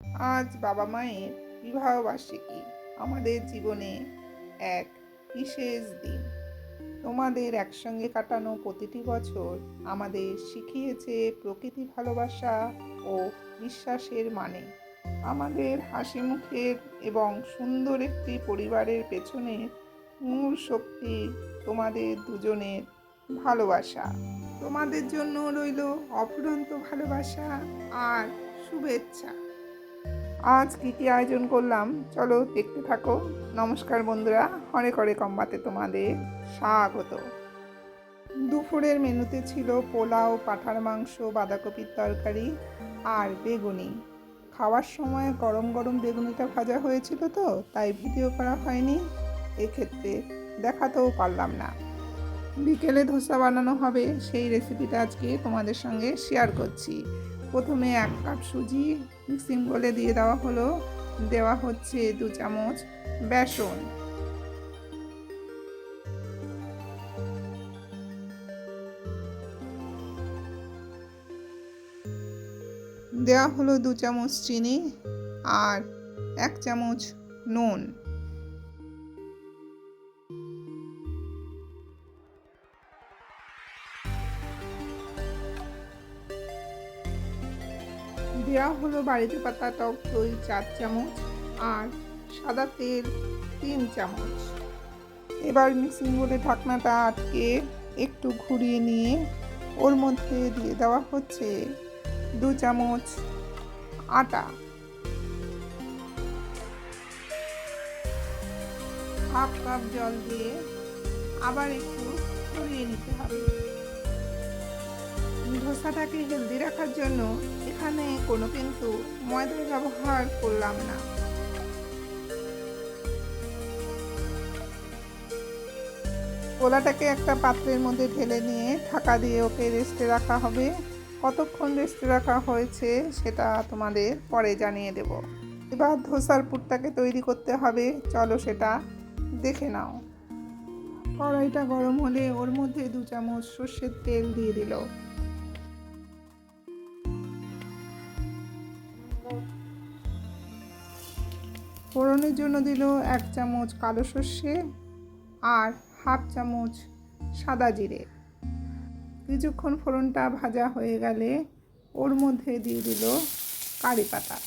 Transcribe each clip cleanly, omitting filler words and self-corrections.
আজ বাবা মায়ের বিবাহবার্ষিকী, আমাদের জীবনে এক বিশেষ দিন। তোমাদের একসঙ্গে কাটানো প্রতিটি বছর আমাদের শিখিয়েছে প্রকৃতি, ভালোবাসা ও বিশ্বাসের মানে। আমাদের হাসি মুখের এবং সুন্দর একটি পরিবারের পেছনে মূল শক্তি তোমাদের দুজনের ভালোবাসা। তোমাদের জন্য রইল অফুরন্ত ভালোবাসা আর শুভেচ্ছা। আজ কী কী আয়োজন করলাম চলো দেখতে থাকো। নমস্কার বন্ধুরা, হরেক হরেক অম্বাতে তোমাদের স্বাগত। দুপুরের মেনুতে ছিল পোলাও, পাঁঠার মাংস, বাঁধাকপির তরকারি আর বেগুনি। খাওয়ার সময় গরম গরম বেগুনিটা ভাজা হয়েছিল, তো তাই ভিডিও করা হয়নি, এক্ষেত্রে দেখাতেও পারলাম না। বিকেলে ধোসা বানানো হবে, সেই রেসিপিটা আজকে তোমাদের সঙ্গে শেয়ার করছি। প্রথমে 1 কাপ সুজি মিক্সিং বলে দিয়ে দেওয়া হলো, দেওয়া হচ্ছে 2 চামচ বেসন, দেওয়া হলো 2 চামচ চিনি আর 1 চামচ নুন। দেওয়া হলো বাড়িতে পাতা টক দই 4 চামচ আর সাদা তেল 3 চামচ। এবার মিক্সিং বোর্ডে ঢাকনাটা আটকে একটু ঘুরিয়ে নিয়ে ওর মধ্যে দিয়ে দেওয়া হচ্ছে 2 চামচ আটা, হাফ কাপ জল দিয়ে আবার একটু ঘুরিয়ে নিতে হবে। ধোসাটাকে হেলদি রাখার জন্য এখানে কোনো কিন্তু ময়দার ব্যবহার করলাম না। পোলাটাকে একটা পাত্রের মধ্যে ঢেলে নিয়ে ঢাকা দিয়ে ওকে রেস্টে রাখা হবে। কতক্ষণ রেস্টে রাখা হয়েছে সেটা তোমাদের পরে জানিয়ে দেব। এবার ধোসার পুরটাকে তৈরি করতে হবে, চলো সেটা দেখে নাও। কড়াইটা গরম হলে ওর মধ্যে 2 চামচ সর্ষের তেল দিয়ে দিল। ফোড়নের জন্য দিল 1 চামচ কালো সর্ষে আর হাফ চামচ সাদা জিরে। কিছুক্ষণ ফোড়নটা ভাজা হয়ে গেলে ওর মধ্যে দিয়ে দিল কারি পাতা,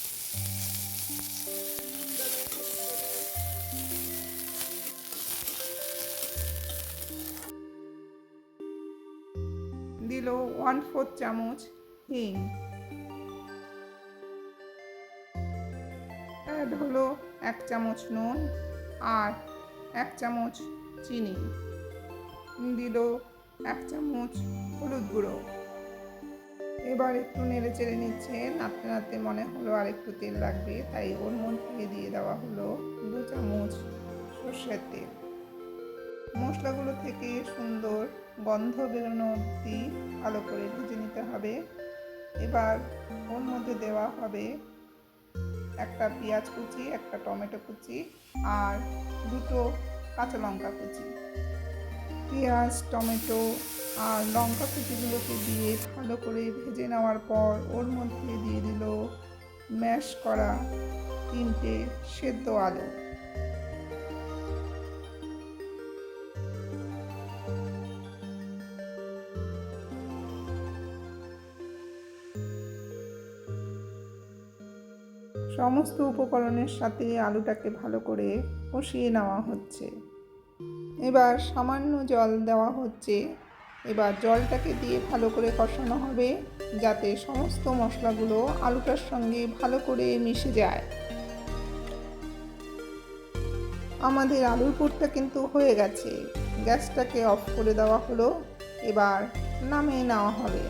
দিল 1/4 চামচ হিং, অ্যাড হলো 1 চামচ নুন আর 1 চামচ চিনি, দিল 1 চামচ হলুদ গুঁড়ো। এবার একটু নেড়ে চেড়ে নিচ্ছে, নাড়তে নাড়তে মনে হলো আর একটু তেল লাগবে, তাই ওর মধ্যে দিয়ে দেওয়া হলো 2 চামচ সর্ষের তেল। মশলাগুলো থেকে সুন্দর গন্ধ বেরোনো অবধি ভালো করে ভেজে নিতে হবে। এবার ওর মধ্যে দেওয়া হবে একটা পেঁয়াজ কুচি, একটা টমেটো কুচি আর 2টো কাঁচা লঙ্কা কুচি। পেঁয়াজ, টমেটো আর লঙ্কা কুচিগুলোকে দিয়ে ভালো করে ভেজে নেওয়ার পর ওর মধ্যে দিয়ে দিল ম্যাশ করা 3টে সেদ্ধ আলু। সমস্ত উপকরণের সাথে আলুটাকে ভালো করে কষিয়ে নেওয়া হচ্ছে। এবার সামান্য জল দেওয়া হচ্ছে। এবার জলটাকে দিয়ে ভালো করে কষানো হবে, যাতে সমস্ত মশলাগুলো আলুটার সঙ্গে ভালো করে মিশে যায়। আমাদের আলুর পুরটা কিন্তু হয়ে গেছে, গ্যাসটাকে অফ করে দেওয়া হলো। এবার নামিয়ে নেওয়া হবে।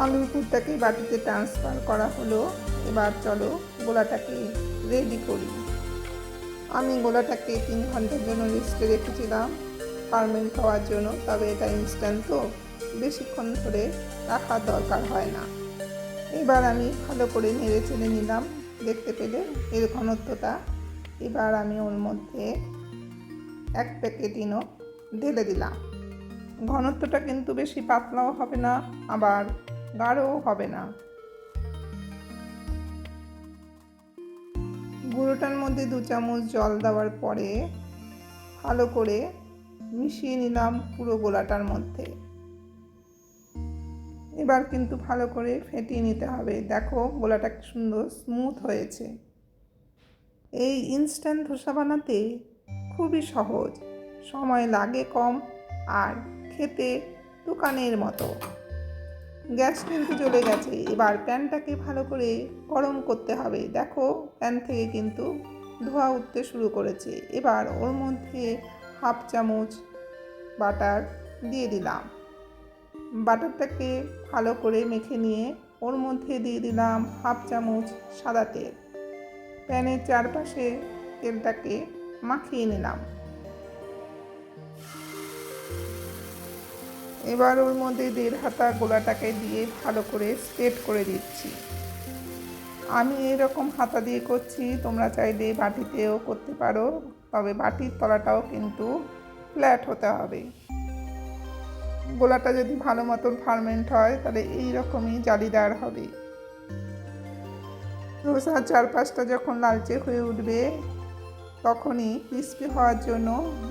আলুর পুরটাকে বাটিতে ট্রান্সফার করা হলো। এবার চলো গোলাটাকে রেডি করি। আমি গোলাটাকে 3 ঘন্টার জন্য রেস্টে রেখেছিলাম ফার্মেন্ট হওয়ার জন্য, তবে এটা ইনস্ট্যান্ট তো বেশিক্ষণ ধরে রাখার দরকার হয় না। এবার আমি ভালো করে নেড়ে চেড়ে নিলাম, দেখতে পেলে এর ঘনত্বটা এবার আমি ওর মধ্যে 1 প্যাকেট ইনো ঢেলে দিলাম। ঘনত্বটা কিন্তু বেশি পাতলাও হবে না, আবার গাঢ়ও হবে না। গুঁড়োটার মধ্যে 2 চামচ জল দেওয়ার পরে ভালো করে মিশিয়ে নিলাম পুরো গোলাটার মধ্যে। এবার কিন্তু ভালো করে ফেটিয়ে নিতে হবে। দেখো গোলাটা কি সুন্দর স্মুথ হয়েছে। এই ইনস্ট্যান্ট ধোসা বানাতে খুবই সহজ, সময় লাগে কম, আর খেতে দোকানের মতো। গ্যাস কিন্তু জ্বলে গেছে। এবার প্যানটাকে ভালো করে গরম করতে হবে। দেখো প্যান থেকে কিন্তু ধোঁয়া উঠতে শুরু করেছে। এবার ওর মধ্যে 1/2 চামচ বাটার দিয়ে দিলাম। বাটারটাকে ভালো করে মেখে নিয়ে ওর মধ্যে দিয়ে দিলাম 1/2 চামচ সাদা তেল। প্যানের চারপাশে তেলটাকে মাখিয়ে নিলাম। এবার ওর মধ্যে 1.5 হাতা গোলাটাকে দিয়ে ভালো করে স্প্রেড করে দিচ্ছি। আমি এরকম হাতা দিয়ে করছি, তোমরা চাইলে বাটিতেও করতে পারো, তবে বাটির তলাটাও কিন্তু ফ্ল্যাট হতে হবে। গোলাটা যদি ভালো মতন ফার্মেন্ট হয় তাহলে এইরকমই জালিদার হবে। ধোসার চারপাশটা যখন লালচে হয়ে উঠবে তখনই ক্রিস্পি হওয়ার জন্য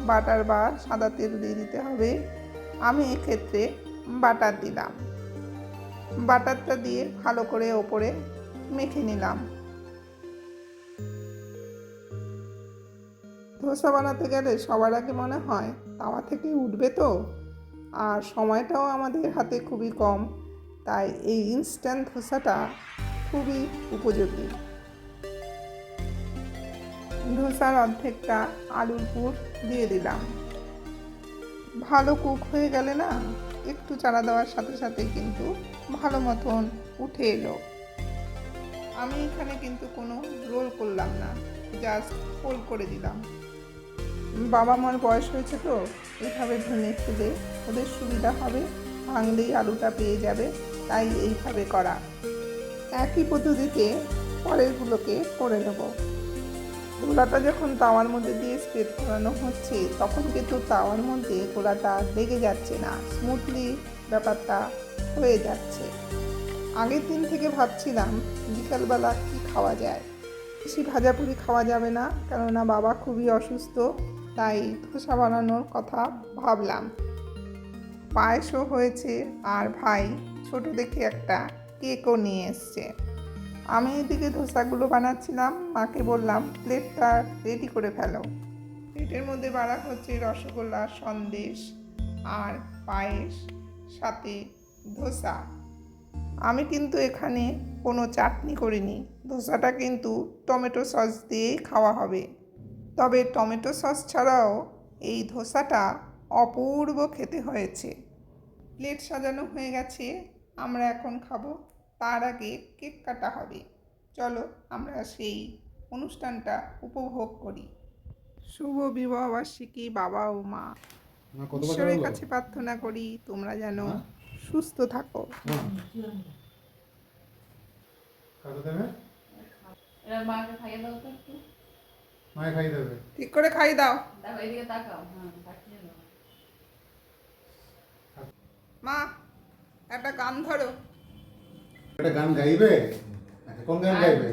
বাটার বা সাদা তেল দিয়ে দিতে হবে। আমি এক্ষেত্রে বাটার দিলাম। বাটারটা দিয়ে ভালো করে ওপরে মেখে নিলাম। ধোসা বানাতে গেলে সবার আগে মনে হয় তাওয়া থেকে উঠবে তো, আর সময়টাও আমাদের হাতে খুবই কম, তাই এই ইনস্ট্যান্ট ধোসাটা খুবই উপযোগী। ধোসার অর্ধেকটা আলুর পুর দিয়ে দিলাম। ভালো কুক হয়ে গেলে না, একটু চাড়া দেওয়ার সাথে সাথে কিন্তু ভালো মতন উঠে এলো। আমি এখানে কিন্তু কোনো রোল করলাম না, জাস্ট ফোল্ড করে দিলাম। বাবা মার বয়স হয়েছে তো, এইভাবে ভেঙে খেলে ওদের সুবিধা হবে, ভাঙলেই আলুটা পেয়ে যাবে, তাই এইভাবে করা। একই পদ্ধতিতে পরেরগুলোকে করে নেব। গোলাটা যখন তাওয়ার মধ্যে দিয়ে স্প্রেড করানো হচ্ছে তখন কিন্তু তাওয়ার মধ্যে গোলাটা লেগে যাচ্ছে না, স্মুথলি ব্যাপারটা হয়ে যাচ্ছে। আগের দিন থেকে ভাবছিলাম বিকালবেলা কি খাওয়া যায়। বেশি ভাজাপুরি খাওয়া যাবে না, কেননা বাবা খুবই অসুস্থ, তাই ধোসা বানানোর কথা ভাবলাম। পায়েসও হয়েছে, আর ভাই ছোট দেখে একটা কেকও নিয়ে এসছে। আমি এদিকে ধোসাগুলো বানাচ্ছিলাম, মাকে বললাম প্লেটটা রেডি করে ফেলো। প্লেটের মধ্যে বাড়া হচ্ছে রসগোল্লা, সন্দেশ আর পায়েস, সাথে ধোসা। আমি কিন্তু এখানে কোনো চাটনি করিনি। ধোসাটা কিন্তু টমেটো সস দিয়েই খাওয়া হবে। তবে টমেটো সস ছাড়াও এই ধোসাটা অপূর্ব খেতে হয়েছে। প্লেট সাজানো হয়ে গেছে, আমরা এখন খাবো, তার আগে কেক কাটা হবে। চলো আমরা সেই অনুষ্ঠানটা উপভোগ করি। শুভ বিবাহবার্ষিকী বাবা ও মা। ঈশ্বরের কাছে প্রার্থনা করি তোমরা যেন সুস্থ থাকো। ঠিক করে খাই দাও। মা একটা গান ধরো। একটা গান গাইবে? কোন গান গাইবে?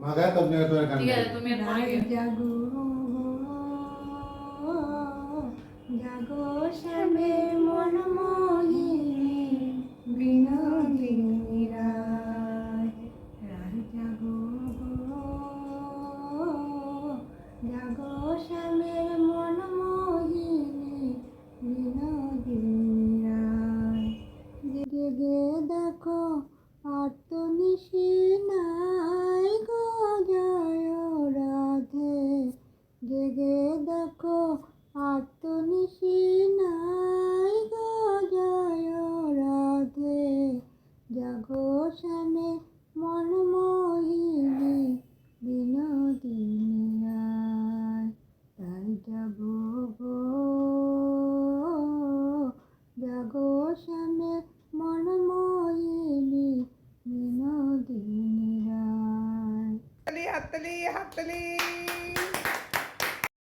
মা গায় তবে তোমার গান গাইবে। তুমি জাগো জাগো শ্যামের মন মোহিনী বিনোদিনী রায় রায় জাগো জাগো শ্যামের মন মোহিনী বিনোদিনী রায় জেগে দেখো আত্মনিশি নাই গো জয় রাধে জেগে দেখো আত্মনিশি নাই গো জয় রাধে জাগো শ্যামে মন মোহিনী বিনোদিনী রায় তাই জাগো গো জাগো শ্যামে মন মোহিনী বিনোদিনী রায়। হাততালি হাততালি।